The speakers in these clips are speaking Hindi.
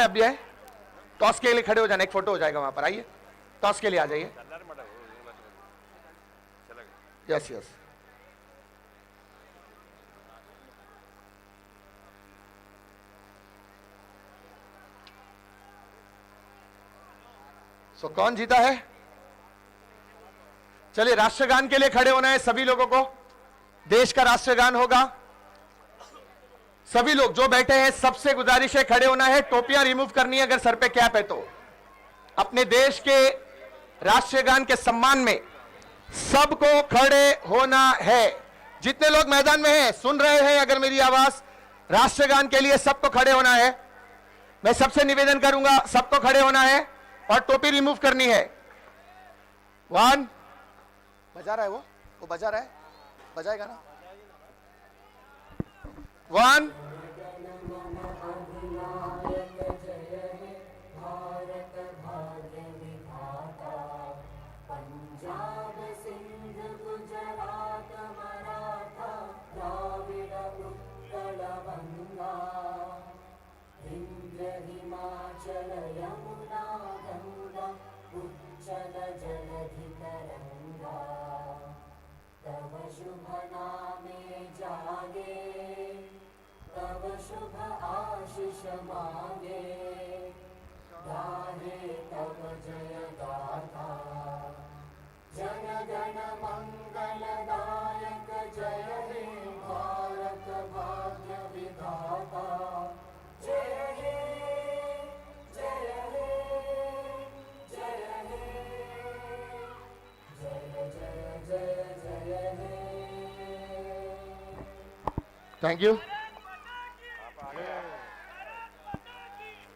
अभी है, टॉस के लिए खड़े हो जाना, एक फोटो हो जाएगा वहां पर। आइए टॉस के लिए आ जाइए। Yes yes. सो कौन जीता है? चलिए राष्ट्रगान के लिए खड़े होना है सभी लोगों को। देश का राष्ट्रगान होगा। सभी लोग जो बैठे हैं सबसे गुजारिश है खड़े होना है। टोपियां रिमूव करनी है अगर सर पे कैप है तो। अपने देश के राष्ट्रगान के सम्मान में सबको खड़े होना है। जितने लोग मैदान में हैं, सुन रहे हैं अगर मेरी आवाज, राष्ट्रगान के लिए सबको खड़े होना है। मैं सबसे निवेदन करूंगा, सबको खड़े होना है और टोपी रिमूव करनी है। वन बजा रहा है, वो बजा रहा है, बजाएगा ना। वन हिमाचल यमुना गंगा उच्चल जलधि तरंगा तव शुभ नामे जागे तव शुभ आशीष मांगे गाहे तव जय गाथा जन गण मंगलदायक जय हे भारत भाग्य विधाता जय हे जय हे जय हे जय जय जय जय हे। Thank you.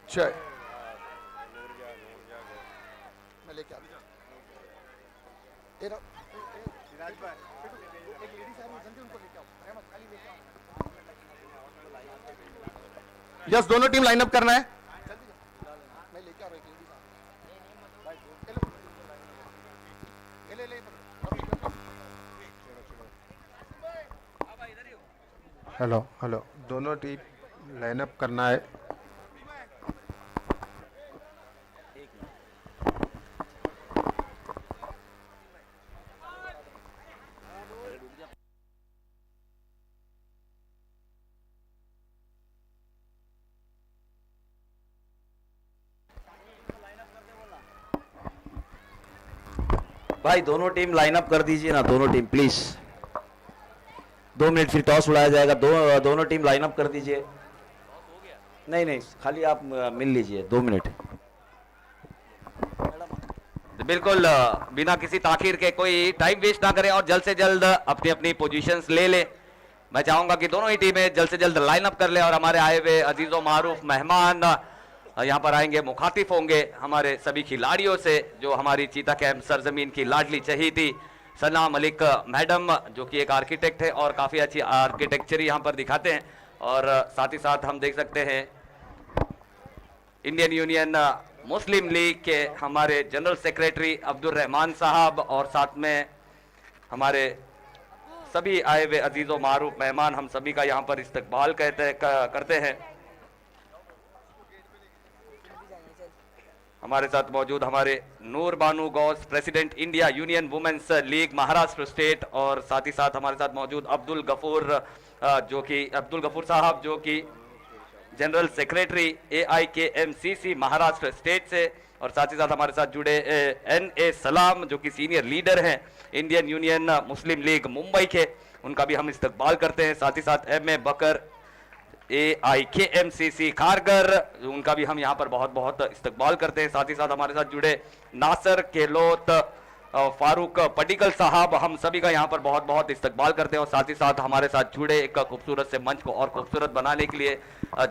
जय। मैं लेके आता हूं। यस, दोनों टीम लाइनअप करना है। मैं लेके आ रहा हूं। हेलो हेलो, दोनों टीम लाइनअप करना है। भाई दोनों टीम लाइनअप कर दीजिए ना, दोनों टीम प्लीज। 2 मिनट फिर टॉस उड़ाया जाएगा। दोनों टीम लाइनअप कर दीजिए। नहीं नहीं, खाली आप मिल लीजिए 2 मिनट। बिल्कुल बिना किसी ताखीर के, कोई टाइम वेस्ट ना करें और जल्द से जल्द अपनी अपनी पोजीशंस ले ले। मैं चाहूंगा कि दोनों ही टीमें जल्द से जल्द लाइनअप कर ले और हमारे आए हुए अजीजों मारूफ मेहमान यहाँ पर आएंगे, मुखातिब होंगे हमारे सभी खिलाड़ियों से, जो हमारी चीता कैंप सरजमीन की लाडली चहीती सना मलिक मैडम, जो कि एक आर्किटेक्ट है और काफ़ी अच्छी आर्किटेक्चर यहाँ पर दिखाते हैं। और साथ ही साथ हम देख सकते हैं इंडियन यूनियन मुस्लिम लीग के हमारे जनरल सेक्रेटरी अब्दुल रहमान साहब, और साथ में हमारे सभी आए हुए अजीज़ों मारूफ मेहमान, हम सभी का यहाँ पर इस्तकबाल करते हैं। हमारे साथ मौजूद हमारे Noor Banu Ghaus, president India union women's league Maharashtra state, और साथ ही साथ हमारे साथ मौजूद अब्दुल गफूर साहब, जो कि general secretary AIKMCC Maharashtra state से, और साथ ही साथ हमारे साथ जुड़े NA सलाम, जो कि सीनियर लीडर हैं Indian union Muslim league Mumbai के, उनका भी हम इस्तकबाल करते हैं। साथ ही साथ MA बकर AIKMCC कारगर, उनका भी हम यहाँ पर बहुत बहुत इस्तकबाल करते हैं। साथ ही साथ हमारे साथ जुड़े नासर केलोत, फारूक पटिकल साहब, हम सभी का यहाँ पर बहुत बहुत इस्तकबाल करते हैं। और साथ ही साथ हमारे साथ जुड़े एक खूबसूरत से मंच को और खूबसूरत बनाने के लिए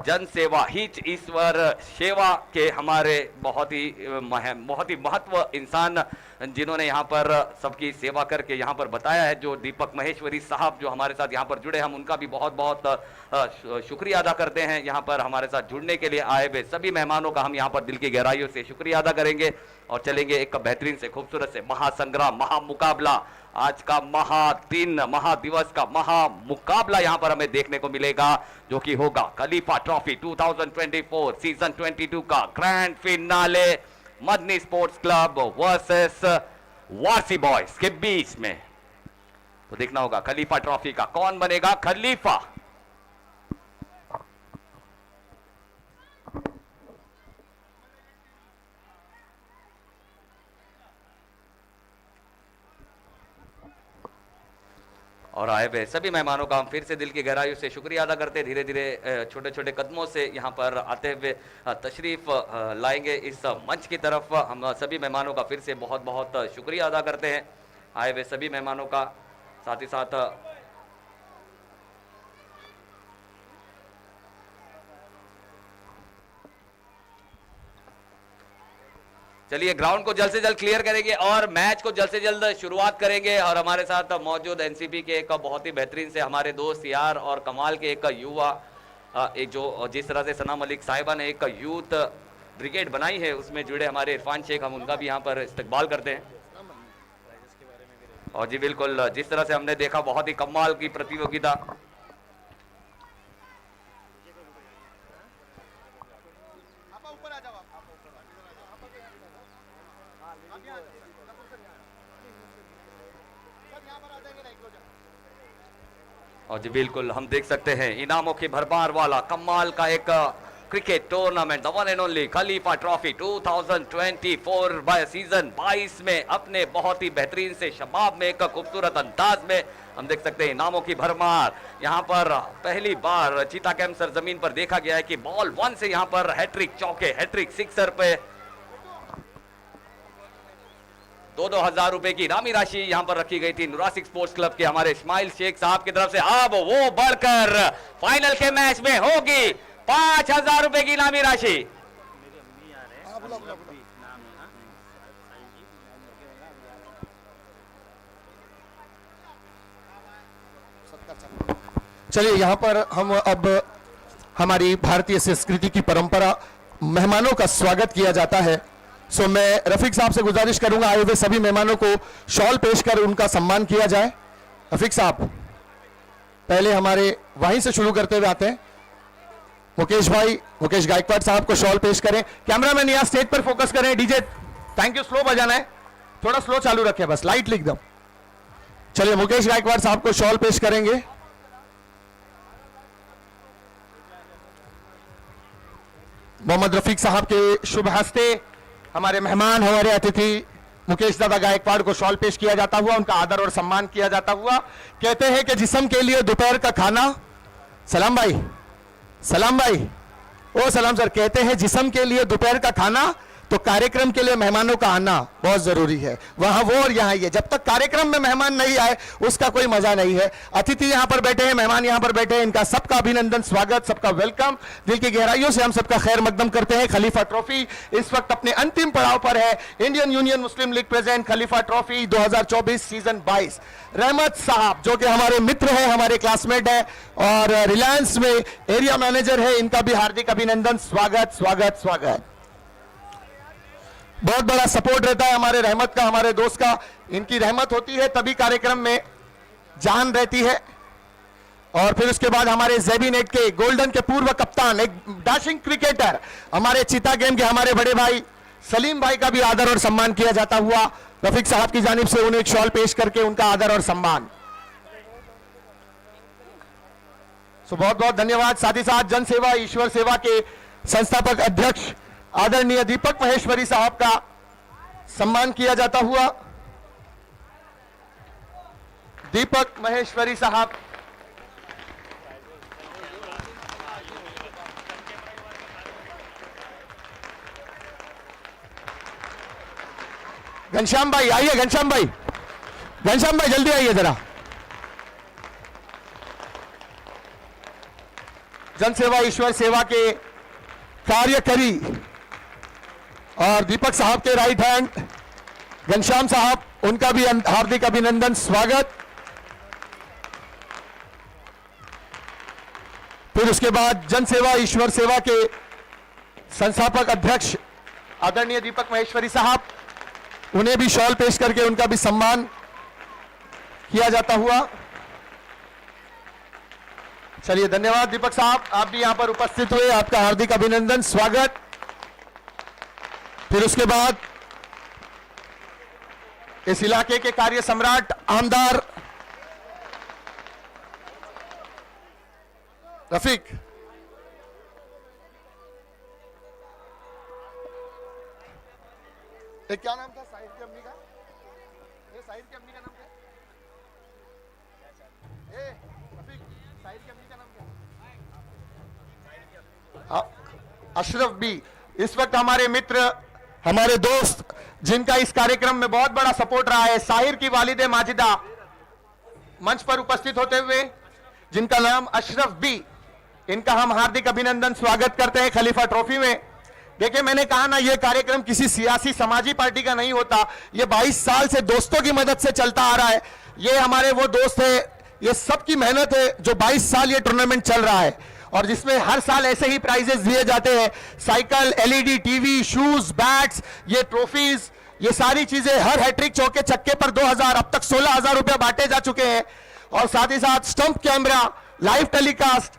जन सेवा हिच ईश्वर सेवा के हमारे बहुत ही महत्व इंसान जिन्होंने यहाँ पर सबकी सेवा करके यहाँ पर बताया है, जो दीपक महेश्वरी साहब जो हमारे साथ यहाँ पर जुड़े, हम उनका भी बहुत बहुत शुक्रिया अदा करते हैं। यहाँ पर हमारे साथ जुड़ने के लिए आए हुए सभी मेहमानों का हम यहाँ पर दिल की गहराइयों से शुक्रिया अदा करेंगे और चलेंगे एक बेहतरीन से खूबसूरत से महासंग्राम, महामुकाबला, आज का महादिन, महादिवस का महामुकाबला यहाँ पर हमें देखने को मिलेगा, जो कि होगा खलीफा ट्रॉफी 2024 सीजन 22 का grand finale Madni sports club versus Warsi boys के बीच में। तो देखना होगा खलीफा ट्रॉफी का कौन बनेगा खलीफा। और आए हुए सभी मेहमानों का हम फिर से दिल की गहराइयों से शुक्रिया अदा करते हैं। धीरे धीरे छोटे छोटे कदमों से यहाँ पर आते हुए तशरीफ लाएंगे इस मंच की तरफ। हम सभी मेहमानों का फिर से बहुत बहुत शुक्रिया अदा करते हैं, आए हुए सभी मेहमानों का। साथ ही साथ चलिए ग्राउंड को जल्द से जल्द क्लियर करेंगे और मैच को जल्द से जल्द शुरुआत करेंगे। और हमारे साथ मौजूद एनसीपी के एक बहुत ही बेहतरीन से हमारे दोस्त यार और कमाल के एक युवा, एक जो जिस तरह से सना मलिक साहिबा ने एक यूथ ब्रिगेड बनाई है, उसमें जुड़े हमारे इरफान शेख, हम उनका भी यहाँ पर इस्तकबाल करते हैं। और जी बिल्कुल, जिस तरह से हमने देखा बहुत ही कमाल की प्रतियोगिता। और जी बिल्कुल हम देख सकते हैं इनामों की भरमार वाला कमाल का एक cricket tournament, the one and only Khalifa trophy 2024 by season 22 में अपने बहुत ही बेहतरीन से शबाब में एक खूबसूरत अंदाज में हम देख सकते हैं इनामों की भरमार। यहाँ पर पहली बार चीता कैंप सरजमीन पर देखा गया है कि बॉल 1 से यहाँ पर हैट्रिक चौके, हैट्रिक सिक्सर पे 2-2 हजार रुपए की इनामी राशि यहां पर रखी गई थी नुरासिक स्पोर्ट्स क्लब के हमारे इस्माइल शेख साहब की तरफ से। अब वो बढ़कर फाइनल के मैच में होगी 5,000 रुपए की इनामी राशि। चलिए यहाँ पर हम अब हमारी भारतीय संस्कृति की परंपरा मेहमानों का स्वागत किया जाता है। सो मैं रफीक साहब से गुजारिश करूंगा आए हुए सभी मेहमानों को शॉल पेश कर उनका सम्मान किया जाए। रफीक साहब पहले हमारे वहीं से शुरू करते हुए आते हैं। मुकेश भाई, मुकेश गायकवाड़ साहब को शॉल पेश करें। कैमरामैन यहाँ स्टेज पर फोकस करें। डीजे थैंक यू, स्लो बजाना है, थोड़ा स्लो चालू रखें, बस लाइट लिख दो। चलिए मुकेश गायकवाड़ साहब को शॉल पेश करेंगे। मोहम्मद रफीक साहब के शुभ हस्ते हमारे मेहमान, हमारे अतिथि मुकेश दादा गायकवाड़ को शॉल पेश किया जाता हुआ उनका आदर और सम्मान किया जाता हुआ। कहते हैं कि जिस्म के लिए दोपहर का खाना, सलाम भाई, सलाम भाई, ओ सलाम सर। कहते हैं जिस्म के लिए दोपहर का खाना, तो कार्यक्रम के लिए मेहमानों का आना बहुत जरूरी है। वहां वो और यहाँ ये, जब तक कार्यक्रम में मेहमान नहीं आए उसका कोई मजा नहीं है। अतिथि यहाँ पर बैठे हैं, मेहमान यहाँ पर बैठे हैं, इनका सबका अभिनंदन, स्वागत, सबका वेलकम। दिल की गहराइयों से हम सबका खैर मकदम करते हैं। खलीफा ट्रॉफी इस वक्त अपने अंतिम पड़ाव पर है। Indian union Muslim league present Khalifa trophy 2024 season 22। रहमत साहब जो कि हमारे मित्र हैं, हमारे क्लासमेट हैं और रिलायंस में एरिया मैनेजर है, इनका भी हार्दिक अभिनंदन, स्वागत स्वागत स्वागत। बहुत बड़ा सपोर्ट रहता है हमारे रहमत का, हमारे दोस्त का। इनकी रहमत होती है तभी कार्यक्रम में जान रहती है। और फिर उसके बाद हमारे ज़ेबीनेट के गोल्डन के पूर्व कप्तान, एक डैशिंग क्रिकेटर, हमारे चीता गेम के हमारे बड़े भाई सलीम भाई का भी आदर और सम्मान किया जाता हुआ रफीक साहब की जानिब से उन्हें एक शॉल पेश करके उनका आदर और सम्मान। सो बहुत बहुत धन्यवाद। साथ ही साथ जन सेवा ईश्वर सेवा के संस्थापक अध्यक्ष आदरणीय दीपक महेश्वरी साहब का सम्मान किया जाता हुआ। दीपक महेश्वरी साहब, घनश्याम भाई आइए, घनश्याम भाई, घनश्याम भाई जल्दी आइए जरा। जन सेवा ईश्वर सेवा के कार्यकरी और दीपक साहब के राइट हैंड घनश्याम साहब, उनका भी हार्दिक अभिनंदन, स्वागत। फिर उसके बाद जन सेवा ईश्वर सेवा के संस्थापक अध्यक्ष आदरणीय दीपक महेश्वरी साहब, उन्हें भी शॉल पेश करके उनका भी सम्मान किया जाता हुआ। चलिए, धन्यवाद दीपक साहब, आप भी यहां पर उपस्थित हुए, आपका हार्दिक अभिनंदन, स्वागत। फिर उसके बाद इस इलाके के कार्य सम्राट आमदार रफीक, क्या नाम था साहिर की अम्मी का? ये साहिर की अम्मी का नाम क्या है? रफीक, साहिर की अम्मी का नाम क्या है? अशरफ बी। इस वक्त हमारे मित्र, हमारे दोस्त, जिनका इस कार्यक्रम में बहुत बड़ा सपोर्ट रहा है, साहिर की वालिदे माजिदा मंच पर उपस्थित होते हुए, जिनका नाम अशरफ बी, इनका हम हार्दिक अभिनंदन, स्वागत करते हैं खलीफा ट्रॉफी में। देखिए, मैंने कहा ना, यह कार्यक्रम किसी सियासी समाजी पार्टी का नहीं होता, यह 22 साल से दोस्तों की मदद से चलता आ रहा है। ये हमारे वो दोस्त है, ये सबकी मेहनत है जो 22 साल ये टूर्नामेंट चल रहा है, और जिसमें हर साल ऐसे ही प्राइजेस दिए जाते हैं, cycle, LED TV, shoes, bats, ये ट्रॉफीज, ये सारी चीजें हर हैट्रिक चौके छक्के पर 2000, अब तक 16,000 रुपए बांटे जा चुके हैं। और साथ ही साथ स्टंप कैमरा, लाइव टेलीकास्ट,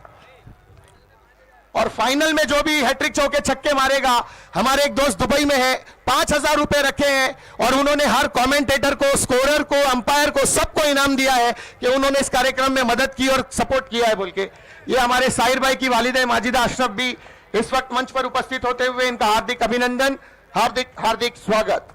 और फाइनल में जो भी हैट्रिक चौके छक्के मारेगा, हमारे एक दोस्त दुबई में है, 5,000 रुपए रखे हैं, और उन्होंने हर कमेंटेटर को, स्कोरर को, अंपायर को, सबको इनाम दिया है कि उन्होंने इस कार्यक्रम में मदद की और सपोर्ट किया है बोल के। ये हमारे साहिर भाई की वालिदा माजिदा अशरफ भी इस वक्त मंच पर उपस्थित होते हुए, इनका हार्दिक अभिनंदन, हार्दिक हार्दिक स्वागत।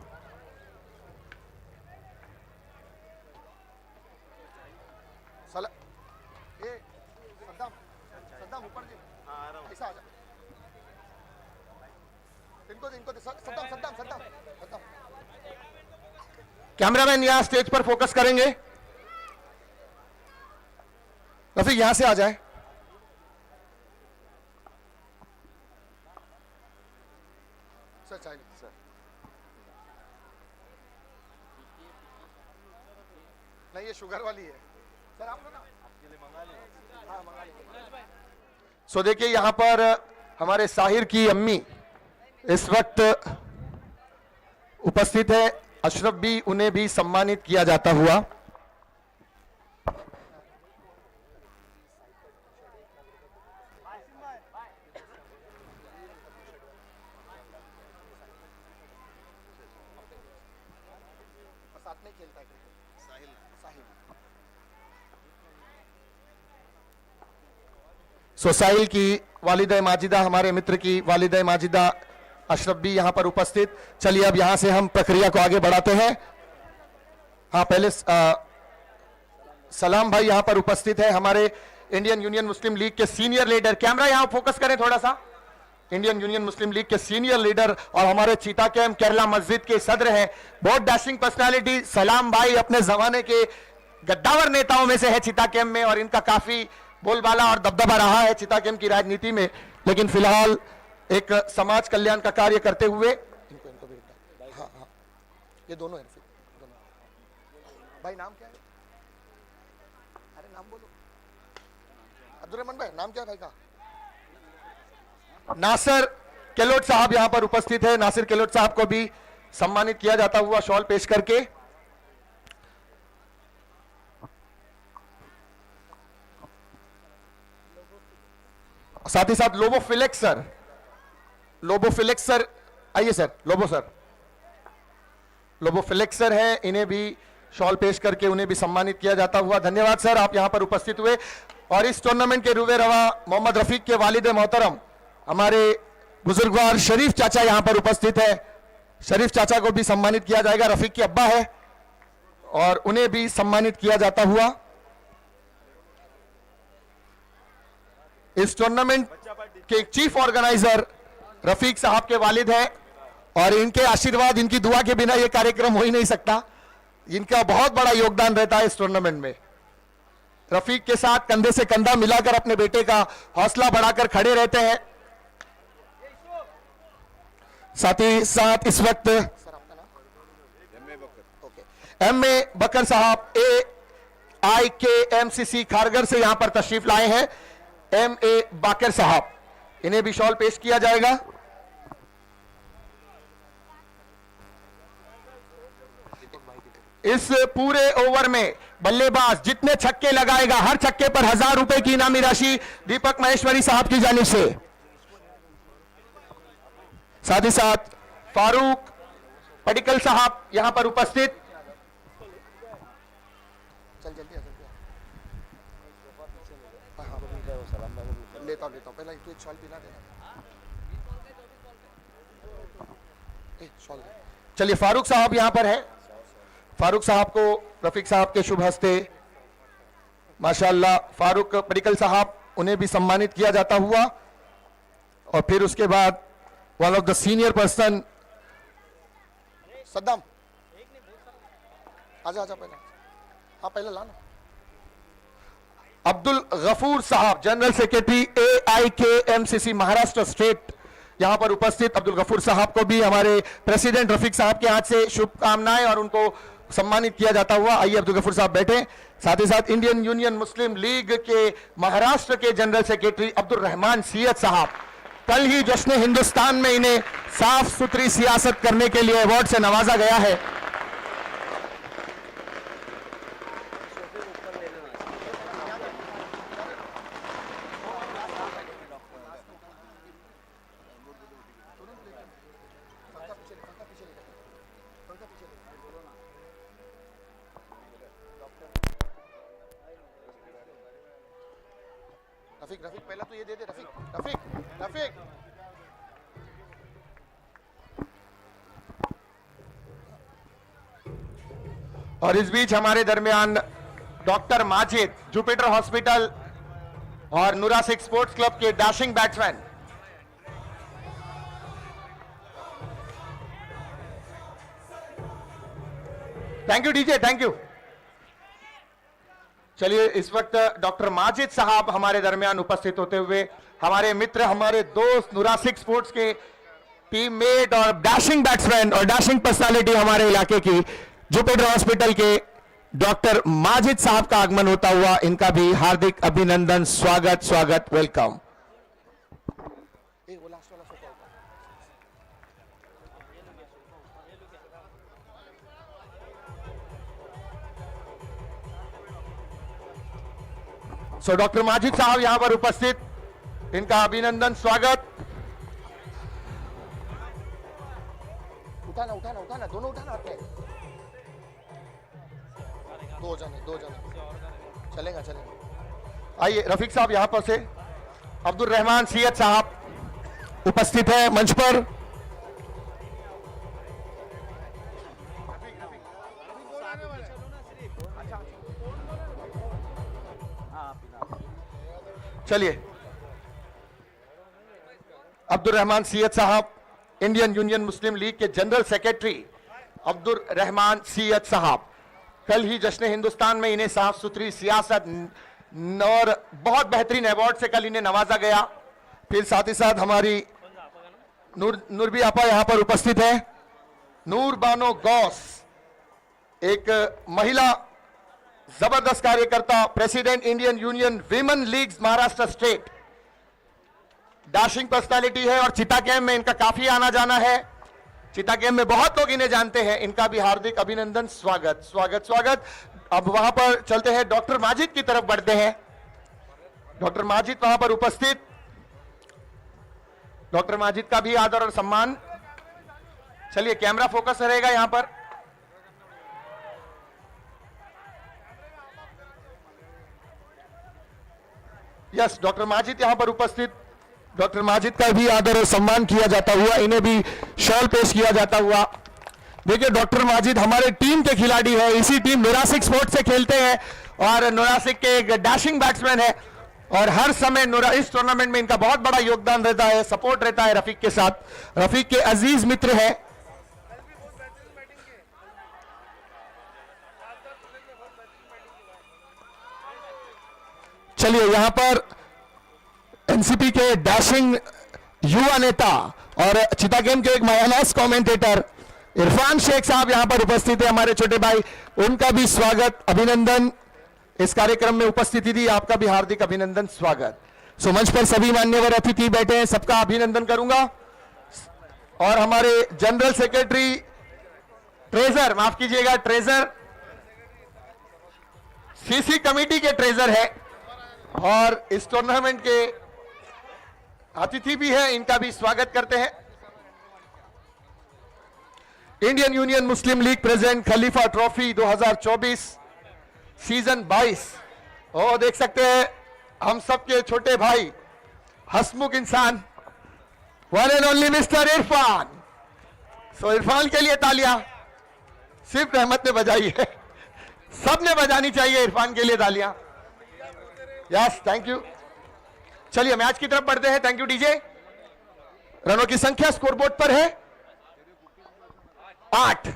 कैमरामैन यहां स्टेज पर फोकस करेंगे। रफीक यहां से आ जाए। सर चाहिए सर, नहीं ये शुगर वाली है सर, आप लोग आपके लिए मंगा लें। हाँ, मंगा लें। सो देखिए, यहां पर हमारे साहिर की अम्मी इस वक्त उपस्थित है, अशरफ भी, उन्हें भी सम्मानित किया जाता हुआ। साथ में खेलता है साहिल, सो साहिल की वालिदा माजिदा, हमारे मित्र की वालिदा माजिदा अशरफ भी यहां पर उपस्थित। चलिए, अब यहां से हम प्रक्रिया को आगे बढ़ाते हैं। हाँ, पहले सलाम भाई यहां पर उपस्थित है, हमारे इंडियन यूनियन मुस्लिम लीग के सीनियर लीडर। कैमरा यहां फोकस करें थोड़ा सा। इंडियन यूनियन मुस्लिम लीग के सीनियर लीडर और हमारे चीता कैंप केरला मस्जिद के सदर हैं, बहुत डैशिंग पर्सनालिटी। सलाम भाई अपने जमाने के गद्दावर नेताओं में से है चीता कैंप में, और इनका काफी बोलबाला और दबदबा रहा है चीता कैंप की राजनीति में, लेकिन फिलहाल एक समाज कल्याण का कार्य करते हुए इनको भी, हाँ हाँ, ये दोनों हैं दोनों। भाई नाम क्या है? अरे नाम बोलो। अब्दुर्रहमान भाई, नाम क्या है भाई का? नासिर केलोट साहब यहां पर उपस्थित है। नासिर केलोट साहब को भी सम्मानित किया जाता हुआ शॉल पेश करके। साथ ही साथ लोबोफिलेक्स सर, लोबोफिलेक्स सर आइए सर, लोबोफिलेक्स सर है, इन्हें भी शॉल पेश करके उन्हें भी सम्मानित किया जाता हुआ। धन्यवाद सर, आप यहां पर उपस्थित हुए। और इस टूर्नामेंट के रुवे रवा मोहम्मद रफीक के वालिद मोहतरम, हमारे बुजुर्गवार शरीफ चाचा यहां पर उपस्थित है। शरीफ चाचा को भी सम्मानित किया जाएगा, रफीक के अब्बा है, और उन्हें भी सम्मानित किया जाता हुआ। इस टूर्नामेंट के चीफ ऑर्गेनाइजर रफीक साहब के वालिद हैं, और इनके आशीर्वाद, इनकी दुआ के बिना यह कार्यक्रम हो ही नहीं सकता। इनका बहुत बड़ा योगदान रहता है इस टूर्नामेंट में। रफीक के साथ कंधे से कंधा मिलाकर अपने बेटे का हौसला बढ़ाकर खड़े रहते हैं। साथ ही साथ इस वक्त MA बकर साहब AIKMCC खारगर से यहां पर तशरीफ लाए हैं। MA बाकर साहब, इन्हें भी शॉल पेश किया जाएगा। इस पूरे ओवर में बल्लेबाज जितने छक्के लगाएगा, हर छक्के पर 1000 रुपए की इनामी राशि दीपक महेश्वरी साहब की जानिब से। साथ ही साथ फारूक पडिक्कल साहब यहां पर उपस्थित। चल जल्दी लेता हूं पहले तू एक शॉल पिला देना। चलिए, फारूक साहब यहां पर है। फारूक साहब को रफीक साहब के शुभ हस्ते माशाअल्लाह फारूक पडिक्कल साहब, उन्हें भी सम्मानित किया जाता हुआ। और फिर उसके बाद one of the senior person Saddam, आजा आजा पहले, हाँ पहले लाना। अब्दुल गफूर साहब, general secretary AIKMCC Maharashtra state यहां पर उपस्थित। अब्दुल गफूर साहब को भी हमारे प्रेसिडेंट रफीक साहब के हाथ से शुभकामनाएं और उनको सम्मानित किया जाता हुआ। आइए अब्दुल गफूर साहब बैठे। साथ ही साथ इंडियन यूनियन मुस्लिम लीग के महाराष्ट्र के जनरल सेक्रेटरी अब्दुल रहमान सियत साहब, कल ही जश्न हिंदुस्तान में इन्हें साफ सुथरी सियासत करने के लिए अवार्ड से नवाजा गया है। रफीक रफीक पहला तो ये दे दे। रफीक रफीक रफीक और इस बीच हमारे दरमियान डॉक्टर माजिद, जुपिटर हॉस्पिटल और नुरासिक स्पोर्ट्स क्लब के dashing batsman. Thank you DJ, thank you. चलिए, इस वक्त डॉक्टर माजिद साहब हमारे दरमियान उपस्थित होते हुए हमारे मित्र, हमारे दोस्त, नुरासिक स्पोर्ट्स के टीममेट और डैशिंग बैट्समैन और डैशिंग पर्सनालिटी हमारे इलाके की जुपिटर हॉस्पिटल के डॉक्टर माजिद साहब का आगमन होता हुआ, इनका भी हार्दिक अभिनंदन, स्वागत स्वागत, वेलकम। सो डॉक्टर माजिद साहब यहां पर उपस्थित, इनका अभिनंदन, स्वागत। उठाना उठाना उठाना, दोनों उठाना अपने। दो जने चलेगा चलेगा। आइए रफीक साहब यहां पर से। अब्दुल रहमान सियत साहब उपस्थित है मंच पर। चलिए, अब्दुल रहमान सियत साहब, इंडियन यूनियन मुस्लिम लीग के जनरल सेक्रेटरी अब्दुल रहमान सियत साहब, कल ही जश्न हिंदुस्तान में इन्हें साफ सुथरी सियासत और बहुत बेहतरीन अवार्ड से कल इन्हें नवाजा गया। फिर साथ ही साथ हमारी नूरबी आपा यहां पर उपस्थित है। नूर बानो गौस, एक महिला जबरदस्त कार्यकर्ता, president Indian union women league Maharashtra state, dashing personality है और चिता कैम्प में इनका काफी आना जाना है। चिता कैम्प में बहुत लोग इन्हें जानते हैं। इनका भी हार्दिक अभिनंदन, स्वागत स्वागत स्वागत। अब वहां पर चलते हैं, डॉक्टर माजिद की तरफ बढ़ते हैं। डॉक्टर माजिद वहां पर उपस्थित, डॉक्टर माजिद का भी आदर और सम्मान। चलिए, कैमरा फोकस रहेगा यहां पर। यस, डॉक्टर माजिद यहां पर उपस्थित, डॉक्टर माजिद का भी आदर और सम्मान किया जाता हुआ, इन्हें भी शॉल पेश किया जाता हुआ। देखिए, डॉक्टर माजिद हमारे टीम के खिलाड़ी है, इसी टीम नुरासिक स्पोर्ट्स से खेलते हैं और नुरासिक के एक डैशिंग बैट्समैन है और हर समय इस टूर्नामेंट में इनका बहुत बड़ा योगदान रहता है, सपोर्ट रहता है रफीक के साथ। रफीक के अजीज मित्र है। चलिए, यहां पर एनसीपी के डैशिंग युवा नेता और चिता गेम के एक मायानास कमेंटेटर इरफान शेख साहब यहां पर उपस्थित है, हमारे छोटे भाई, उनका भी स्वागत, अभिनंदन। इस कार्यक्रम में उपस्थिति दी, आपका भी हार्दिक अभिनंदन, स्वागत। सो मंच पर सभी मान्यवर अतिथि बैठे हैं, सबका अभिनंदन करूंगा। और हमारे जनरल सेक्रेटरी, ट्रेजर, माफ कीजिएगा, ट्रेजर, सीसी कमेटी के ट्रेजर है और इस टूर्नामेंट के अतिथि भी है, इनका भी स्वागत करते हैं। Indian union Muslim league president Khalifa trophy 2024 season 22। ओ देख सकते हैं हम सबके छोटे भाई, हसमुख इंसान, one and only mister Irfan. So Irfan के लिए तालियां सिर्फ रहमत ने बजाई है, सबने बजानी चाहिए इरफान के लिए तालियां। Yes, thank you. चलिए मैच की तरफ बढ़ते हैं। Thank you DJ. रनों की संख्या स्कोरबोर्ड पर है 8।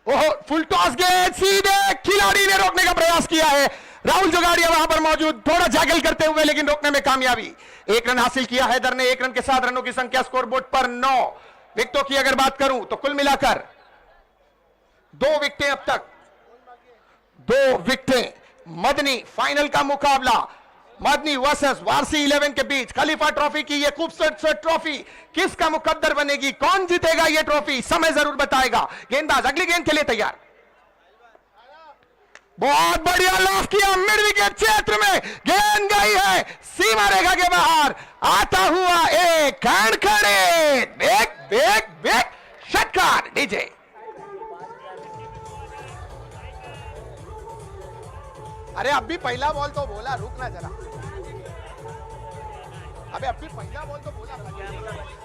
ओहो, फुल टॉस गेंद सीधे खिलाड़ी ने रोकने का प्रयास किया है। राहुल जोगाड़िया वहां पर मौजूद, थोड़ा जैगल करते हुए लेकिन रोकने में कामयाबी। 1 रन हासिल किया हैदर ने। 1 रन के साथ रनों की संख्या स्कोरबोर्ड पर 9। विकेटों की अगर बात करूं तो कुल मिलाकर 2 विकेटें अब तक, 2 विकेटें। मदनी फाइनल का मुकाबला, मदनी वर्सेस वारसी 11 के बीच। खलीफा ट्रॉफी की यह खूबसूरत ट्रॉफी किसका मुकद्दर बनेगी, कौन जीतेगा यह ट्रॉफी, समय जरूर बताएगा। गेंदबाज अगली गेंद के लिए तैयार। बहुत बढ़िया लॉक किया, मिड विकेट क्षेत्र में गेंद गई है सीमा रेखा के बाहर। आता हुआ एक खड़खड़े बेग बेग बेग षटकार। डीजे अरे अब भी पहला बॉल तो बोला, रुकना जरा। अबे अब भी पहला बॉल तो बोला।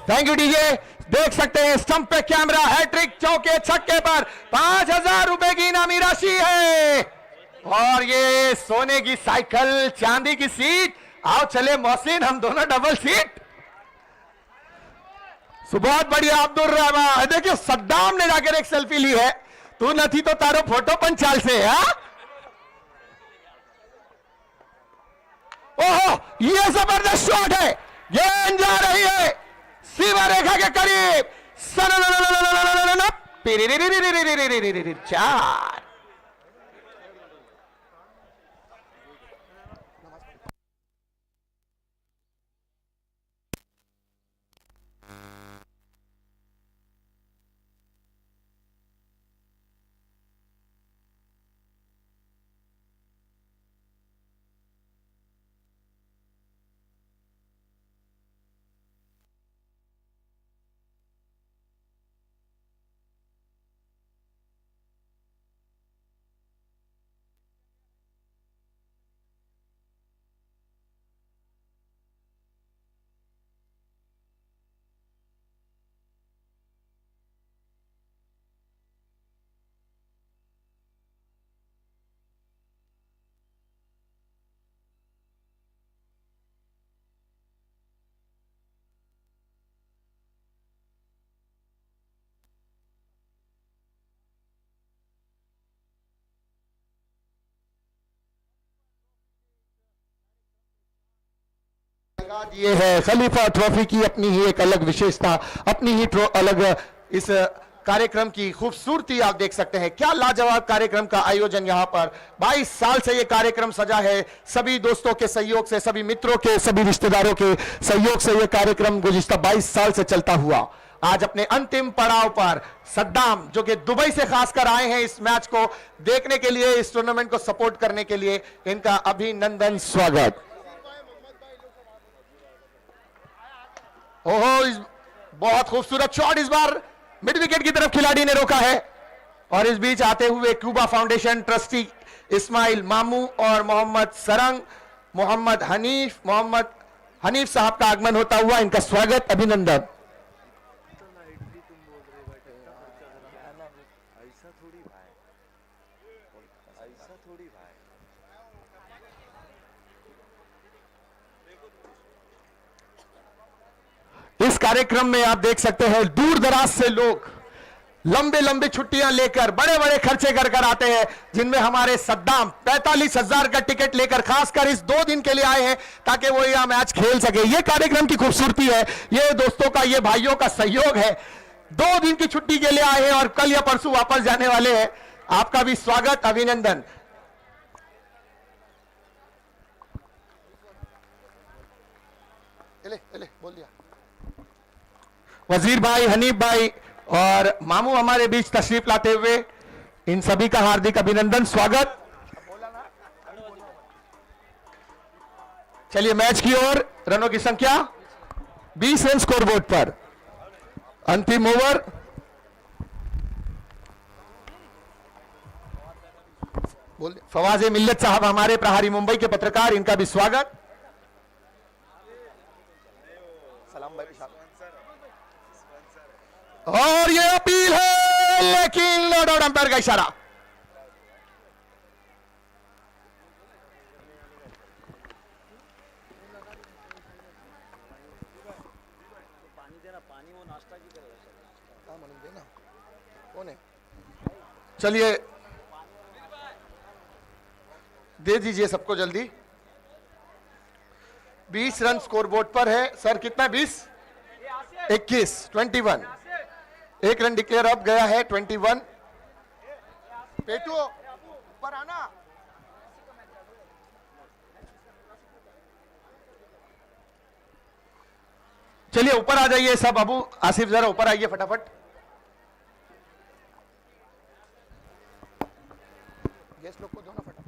Thank you DJ. देख सकते हैं स्टंप पे कैमरा, हैट्रिक, चौके छक्के पर 5000 रुपए की इनामी राशि है। और ये सोने की साइकिल, चांदी की सीट। आओ चले मोहसिन, हम दोनों डबल सीट। बहुत बढ़िया अब्दुल रहमान। देखिए सद्दाम ने जाकर एक सेल्फी ली है, तू न थी तो तारो फोटो पंचाल से है। ओहो, ये जबरदस्त शॉट है, गेंद जा रही है सीमा रेखा के करीब। 4। ये है खलीफा ट्रॉफी की अपनी ही एक अलग विशेषता, अपनी ही अलग इस कार्यक्रम की खूबसूरती आप देख सकते हैं। क्या लाजवाब कार्यक्रम का आयोजन यहाँ पर 22 साल से ये कार्यक्रम सजा है। सभी दोस्तों के सहयोग से, सभी मित्रों के, सभी रिश्तेदारों के सहयोग से ये कार्यक्रम गुज़िश्ता 22 साल से चलता हुआ आज अपने अंतिम पड़ाव पर। सद्दाम जो कि दुबई से खासकर आए हैं इस मैच को देखने के लिए, इस टूर्नामेंट को सपोर्ट करने के लिए, इनका अभिनंदन, स्वागत। ओहो, बहुत खूबसूरत शॉट इस बार मिड विकेट की तरफ खिलाड़ी ने रोका है। और इस बीच आते हुए क्यूबा फाउंडेशन ट्रस्टी इस्माइल मामू और मोहम्मद सरंग, मोहम्मद हनीफ साहब का आगमन होता हुआ इनका स्वागत, अभिनंदन। इस कार्यक्रम में आप देख सकते हैं दूर दराज से लोग लंबे लंबे छुट्टियां लेकर बड़े बड़े खर्चे कर कर आते हैं, जिनमें हमारे सद्दाम 45,000 का टिकट लेकर खासकर इस 2 दिन के लिए आए हैं ताकि वो यह मैच खेल सके। ये कार्यक्रम की खूबसूरती है, ये दोस्तों का, ये भाइयों का सहयोग है। 2 दिन की छुट्टी के लिए आए हैं और कल या परसों वापस जाने वाले हैं। आपका भी स्वागत, अभिनंदन। बोल दिया। वजीर भाई, हनीफ भाई और मामू हमारे बीच तशरीफ लाते हुए इन सभी का हार्दिक अभिनंदन, स्वागत। चलिए मैच की ओर। रनों की संख्या 20 रन स्कोरबोर्ड पर। अंतिम ओवर। फवाजे मिल्लत साहब हमारे प्रहारी मुंबई के पत्रकार, इनका भी स्वागत। और ये अपील है, लेकिन नॉट आउट, अंपायर का इशारा। चलिए दे दीजिए सबको जल्दी। 20 रन स्कोरबोर्ड पर है सर। कितना? 20, 21, 21। 1 रन डिक्लेयर अप गया है। 21। पेटू ऊपर आना। चलिए ऊपर आ जाइए सब। अबू आसिफ जरा ऊपर आइए फटाफट। गेस्ट लोग को दो ना फटाफट।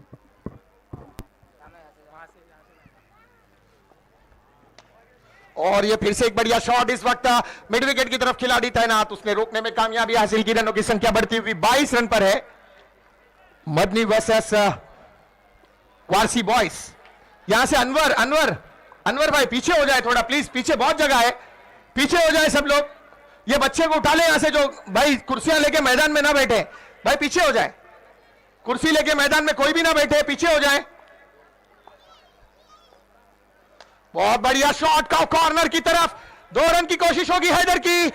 और ये फिर से एक बढ़िया शॉट। इस वक्त मिड विकेट की तरफ खिलाड़ी तैनात, उसने रोकने में कामयाबी हासिल की। रनों की संख्या बढ़ती हुई 22 रन पर है। Madni versus Warsi boys. यहां से अनवर, अनवर भाई पीछे हो जाए थोड़ा प्लीज, पीछे बहुत जगह है, पीछे हो जाए सब लोग। ये बच्चे को उठा ले यहां से, जो भाई कुर्सियां लेके मैदान में ना बैठे, भाई पीछे हो जाए। कुर्सी लेके मैदान में कोई भी ना बैठे, पीछे हो जाए। बहुत बढ़िया शॉट का कॉर्नर की तरफ। 2 रन की कोशिश होगी हैदर की।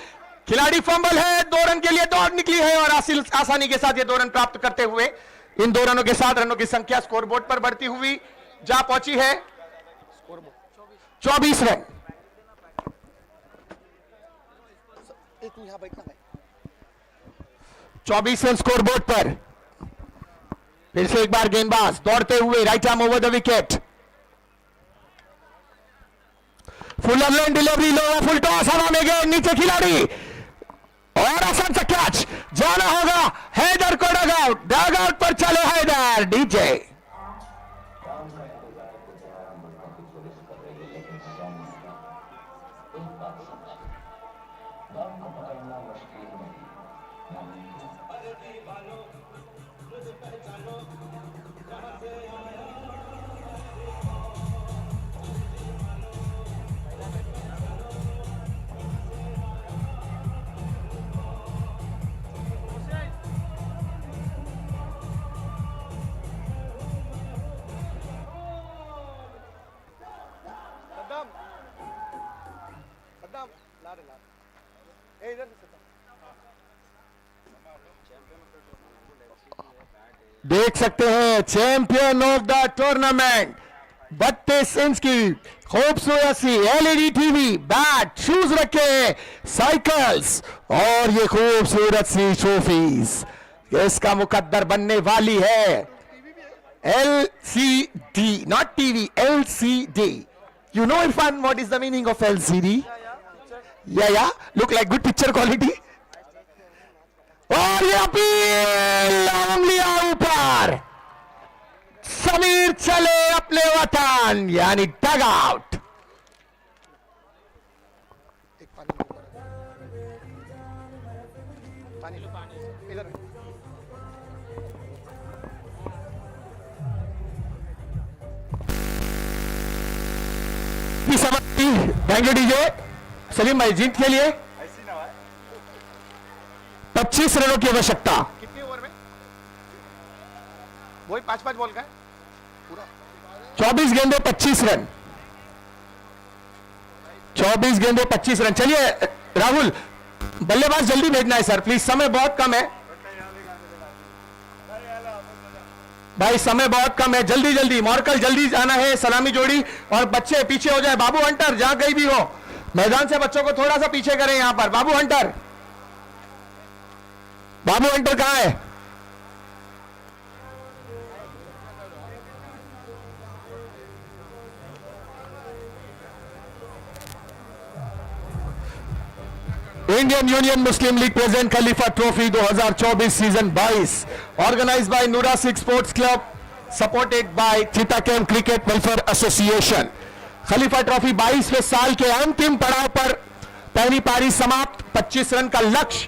खिलाड़ी फंबल है। 2 रन के लिए दौड़ निकली है और आसानी के साथ ये 2 रन प्राप्त करते हुए इन 2 रनों के साथ रनों की संख्या स्कोरबोर्ड पर बढ़ती हुई जा पहुंची है 24 रन। 24 रन स्कोरबोर्ड पर। फिर से एक बार गेंदबाज दौड़ते हुए, right arm over the wicket. Full online delivery, low full toss, हवा में गए नीचे खिलाड़ी और आसान सा कैच। जाना होगा हैदर को डग आउट पर। चले हैदर। डीजे देख सकते हैं champion of the tournament, 32 inch की खूबसूरत सी एलईडी टीवी, बैट, शूज रखे, साइकिल्स और ये खूबसूरत सी ट्रॉफीज। इसका मुकद्दर बनने वाली है LCD, not TV, LCD। You know Irfan what is the meaning of LCD? Yeah, look like good picture quality. और ये अपील उंगलियां ऊपर। समीर चले अपने वतन, यानी dugout. Thank you DJ. Salim भाई जीत के लिए 25 रनों की आवश्यकता। कितने ओवर में? वही 5-5 बॉल का है पूरा। 24 गेंदों 25 रन। 24 गेंदों 25 रन। चलिए राहुल, बल्लेबाज जल्दी भेजना है सर, प्लीज, समय बहुत कम है भाई, समय बहुत कम है, जल्दी जल्दी मॉर्कल जल्दी जाना है, सलामी जोड़ी, और बच्चे पीछे हो जाए। बाबू हंटर जहां कहीं भी हो, मैदान से बच्चों को थोड़ा सा पीछे करें। यहां पर बाबू हंटर, बाबू हंटर कहां है? Indian union Muslim league present Khalifa trophy 2024 season 22 organised by Noora Sikh sports club, supported by Chitakem cricket welfare association. Khalifa trophy 22वें साल के अंतिम पड़ाव पर पहली पारी समाप्त, 25 रन का लक्ष्य,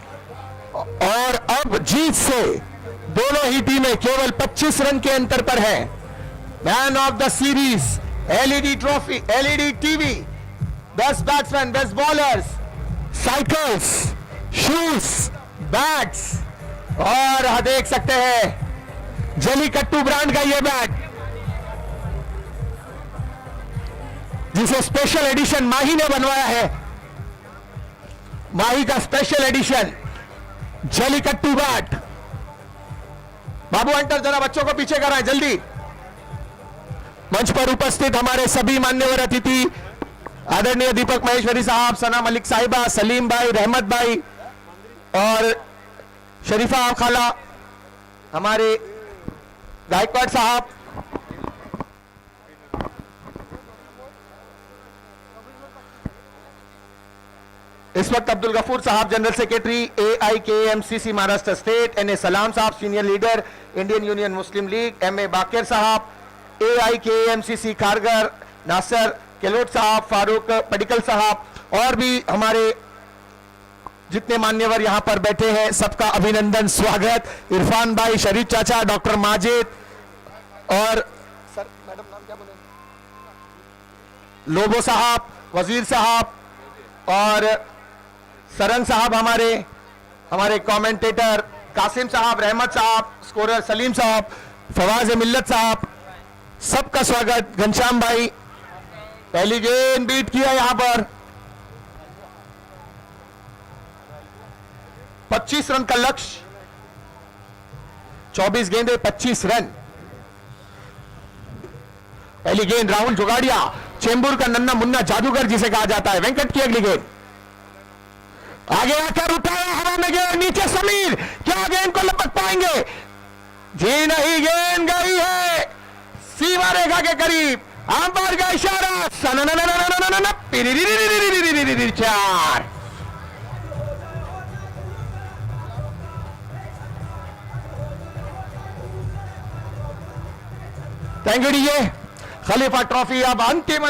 और अब जीत से दोनों ही टीमें केवल 25 रन के अंतर पर है। Man of the series, LED trophy, LED TV, best batsman, best bowlers, cycles, shoes, bats, और देख सकते हैं जलीकट्टू ब्रांड का यह बैट, जिसे स्पेशल एडिशन माही ने बनवाया है। माही का स्पेशल एडिशन जलीकट्टू बैट। बाबू हंटर जरा बच्चों को पीछे कराएं जल्दी। मंच पर उपस्थित हमारे सभी मान्यवर अतिथि, आदरणीय दीपक महेश्वरी साहब, सना मलिक साहिबा, सलीम भाई, रहमत भाई और शरीफा खाला, हमारे गायकवाड़ साहब, इस वक्त अब्दुल गफूर साहब general secretary AIKMCC Maharashtra state, NA Salam साहब senior leader Indian union Muslim league, MA Baqir साहब AIKMCC खारगर, नासर केलोट साहब, फारूक पडिकल साहब, और भी हमारे जितने मान्यवर यहां पर बैठे हैं सबका अभिनंदन, स्वागत। इरफान भाई, शरीफ चाचा, डॉक्टर माजिद और सर मैडम नाम क्या बोले, लोबो साहब, वजीर साहब और सरंग साहब, हमारे कमेंटेटर कासिम साहब, रहमत साहब, स्कोरर सलीम साहब, फवाज मिल्लत साहब, सबका स्वागत। घनश्याम भाई, पहली गेंद बीट किया यहां पर, 25 रन का लक्ष्य, 24 गेंदे 25 रन। पहली गेंद राहुल जुगाड़िया, चेंबूर का नन्ना मुन्ना जादूगर जिसे कहा जाता है। वेंकट की अगली गेंद, आगे आकर उठाया, हवा में गेंद, नीचे समीर, क्या गेंद को लपक पाएंगे? जी नहीं, गेंद गई है सीमा रेखा के करीब, अंपायर का इशारा, चार। Thank you DJ. Khalifa trophy अब अंतिम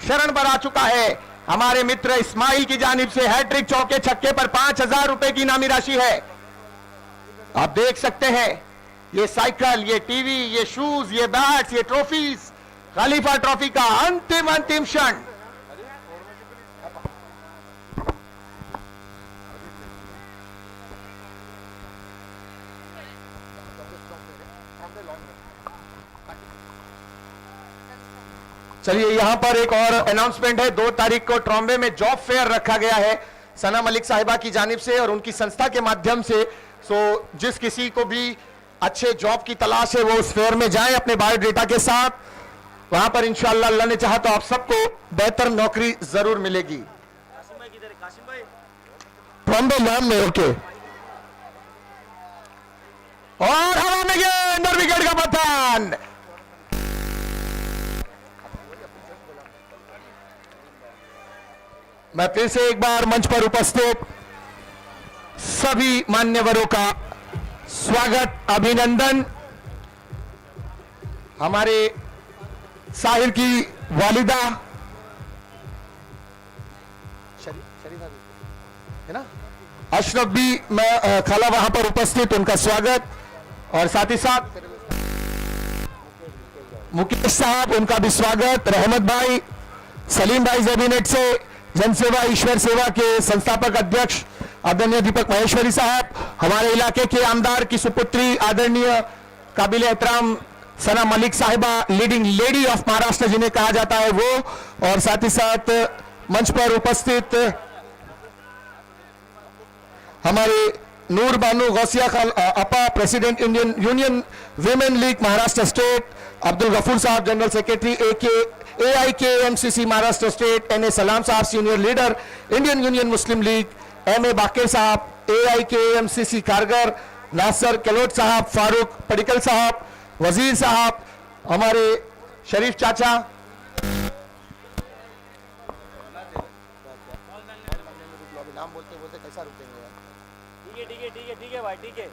शरण पर आ चुका है। हमारे मित्र इस्माइल की जानिब से हैट्रिक, चौके छक्के पर 5000 रुपए की इनामी राशि है। आप देख सकते हैं ये साइकिल, ये टीवी, ये शूज, ये बैट्स, ये ट्रॉफीज, खलीफा ट्रॉफी का अंतिम क्षण। चलिए, यहां पर एक और अनाउंसमेंट है। 2 तारीख को ट्रॉम्बे में जॉब फेयर रखा गया है सना मलिक साहिबा की जानिब से और उनकी संस्था के माध्यम से। सो जिस किसी को भी अच्छे जॉब की तलाश है वो उस फेयर में जाएं अपने बायोडेटा के साथ। वहां पर इंशाअल्लाह अल्लाह ने चाहा तो आप सबको बेहतर नौकरी जरूर मिलेगी। ट्रॉम्बे लॉन में, ओके। और हवा में गेंद और विकेट का पतन। मैं फिर से एक बार मंच पर उपस्थित सभी मान्यवरों का स्वागत, अभिनंदन। हमारे साहिर की वालिदा है ना, अशरफ भी खाला वहां पर उपस्थित, उनका स्वागत। और साथ ही साथ मुकेश साहब, उनका भी स्वागत। रहमत भाई, सलीम भाई ज़ेबीनेट से, जनसेवा ईश्वर सेवा के संस्थापक अध्यक्ष आदरणीय दीपक महेश्वरी साहब, हमारे इलाके के आमदार की सुपुत्री आदरणीय काबिल एहतराम सना मलिक साहिबा, लीडिंग लेडी ऑफ महाराष्ट्र जिन्हें कहा जाता है वो, और साथ ही साथ मंच पर उपस्थित हमारे नूर बानू गौसिया खान अपा president Indian union women league Maharashtra state, Abdul Gafoor साहब general secretary AIKMCC Maharashtra state, NA Salam साहब senior leader Indian union Muslim league, MA Baqir साहब AIKMCC कारगर, नासर केलोट साहब, फारूक पडिकल साहब, वजीर साहब, हमारे शरीफ चाचा, ठीक है भाई, ठीक है।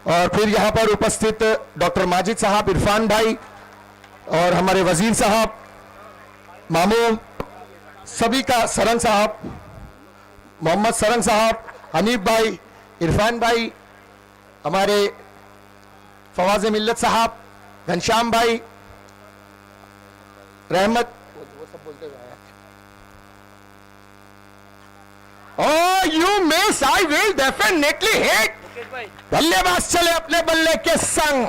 और फिर यहां पर उपस्थित डॉक्टर माजिद साहब, इरफान भाई और हमारे वजीर साहब, मामू, सभी का, सरंग साहब, मोहम्मद सरंग साहब, हनीफ भाई, इरफान भाई, हमारे फवाज मिल्लत साहब, घनश्याम भाई, रहमत, वो सब बोलते हुए you miss, I will definitely hit. बल्लेबाज चले अपने बल्ले के संग।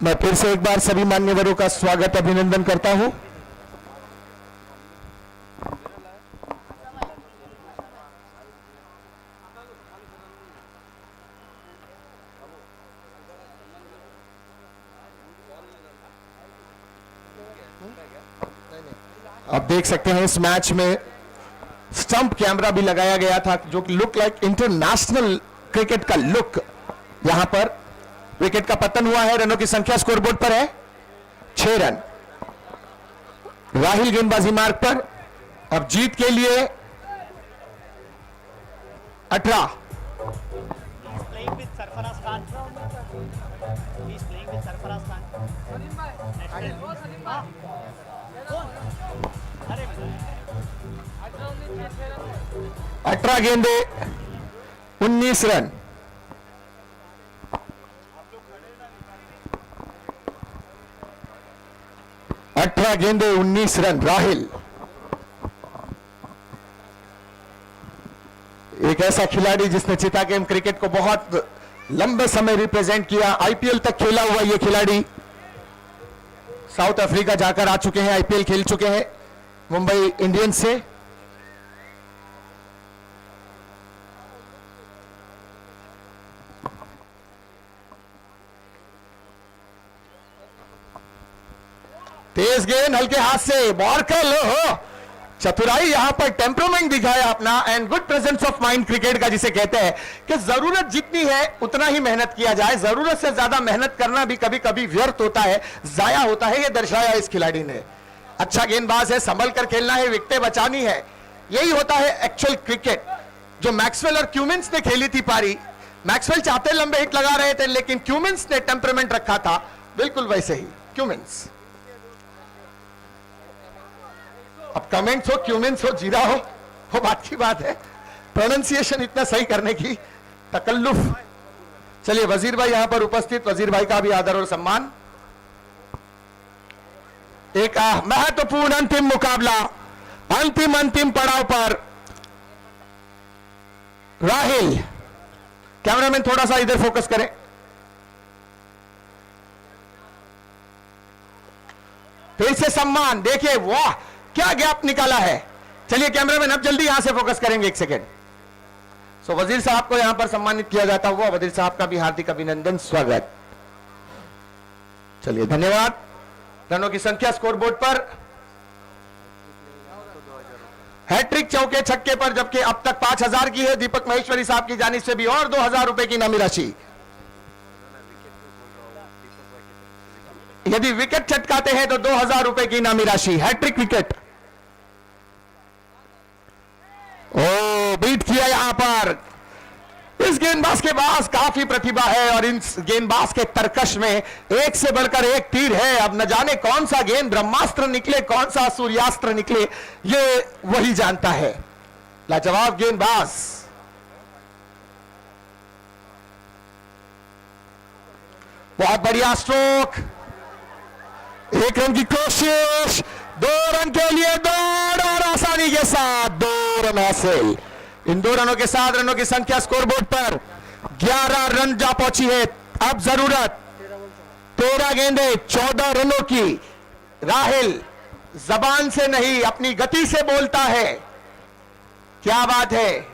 मैं फिर से एक बार सभी मान्यवरों का स्वागत अभिनंदन करता हूं। आप देख सकते हैं इस मैच में स्टंप कैमरा भी लगाया गया था जो लुक लाइक इंटरनेशनल क्रिकेट का लुक। यहां पर विकेट का पतन हुआ है, रनों की संख्या स्कोरबोर्ड पर है 6 रन। राहिल गेंदबाजी मार्ग पर, अब जीत के लिए 18। Playing with Sarfaraz Khan. He's playing with Sarfaraz Khan. हाँ, कौन? अरे 18 गेंदे 19 रन। गेंदे 19 रन। राहिल एक ऐसा खिलाड़ी जिसने चिता गेम क्रिकेट को बहुत लंबे समय रिप्रेजेंट किया, IPL तक खेला हुआ ये खिलाड़ी साउथ अफ्रीका जाकर आ चुके हैं, IPL खेल चुके हैं मुंबई इंडियंस से। तेज गेंद हल्के हाथ से बॉर्कल हो, चतुराई यहां पर टेम्परामेंट दिखाया अपना and good presence of mind cricket का जिसे कहते हैं कि जरूरत जितनी है उतना ही मेहनत किया जाए, जरूरत से ज्यादा मेहनत करना भी कभी कभी व्यर्थ होता है, जाया होता है, यह दर्शाया इस खिलाड़ी ने। अच्छा गेंदबाज है, संभल कर खेलना है, विकेटें बचानी है, यही होता है एक्चुअल क्रिकेट। जो मैक्सवेल और क्यूमिंस ने खेली थी पारी, मैक्सवेल चाहते लंबे हिट लगा रहे थे लेकिन क्यूमिंस ने टेम्परामेंट रखा था, बिल्कुल वैसे ही क्यूमिंस। अब कमेंट्स हो, क्यूमिंस हो, जीरा हो, वो बात की बात है, प्रोनाउंसिएशन इतना सही करने की तकल्लुफ। चलिए वजीर भाई यहां पर उपस्थित, वजीर भाई का भी आदर और सम्मान। एक महत्वपूर्ण अंतिम मुकाबला, अंतिम पड़ाव पर राहिल, कैमरामैन थोड़ा सा इधर फोकस करें। फिर से सम्मान, देखिए वाह क्या गैप निकाला है। चलिए कैमरामैन अब जल्दी यहां से फोकस करेंगे, एक सेकेंड। सो वजीर साहब को यहां पर सम्मानित किया जाता हुआ, वजीर साहब का भी हार्दिक अभिनंदन, स्वागत। चलिए धन्यवाद। रनों की संख्या स्कोरबोर्ड पर हैट्रिक चौके छक्के पर, जबकि अब तक 5000 की है दीपक महेश्वरी साहब की जानिब से भी, और 2000 रुपए की इनामी राशि। यदि विकेट चटकाते हैं तो 2000 रुपए की इनामी राशि, हैट्रिक विकेट। बीट किया यहां पर। इस गेंदबाज के पास काफी प्रतिभा है और इस गेंदबाज के तरकश में एक से बढ़कर एक तीर है। अब न जाने कौन सा गेंद ब्रह्मास्त्र निकले, कौन सा सूर्यास्त्र निकले, ये वही जानता है। लाजवाब गेंदबाज। बहुत बढ़िया स्ट्रोक, एक रन की कोशिश, 2 रन के लिए दौड़ और आसानी के साथ 2 रन हासिल। इन 2 रनों के साथ रनों की संख्या स्कोरबोर्ड पर 11 रन जा पहुंची है। अब जरूरत 13 गेंदे 14 रनों की। राहिल जबान से नहीं अपनी गति से बोलता है, क्या बात है।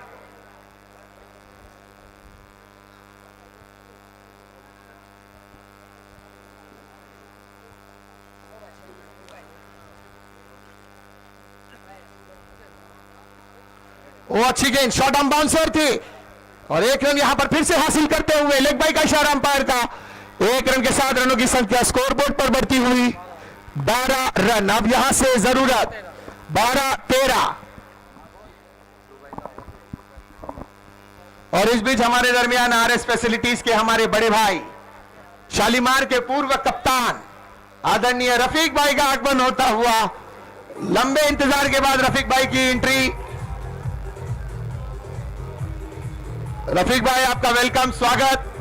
वो अच्छी गेंद, शॉर्ट आर्म बाउंसर थी और 1 रन यहां पर फिर से हासिल करते हुए लेग बाई का इशारा अंपायर का। 1 रन के साथ रनों की संख्या स्कोरबोर्ड पर बढ़ती हुई 12 रन। अब यहां से जरूरत 12-13। और इस बीच हमारे दरमियान आरएस फैसिलिटीज के हमारे बड़े भाई शालीमार के पूर्व कप्तान आदरणीय रफीक भाई का आगमन होता हुआ। लंबे इंतजार के बाद रफीक भाई की एंट्री। रफीक भाई आपका वेलकम, स्वागत।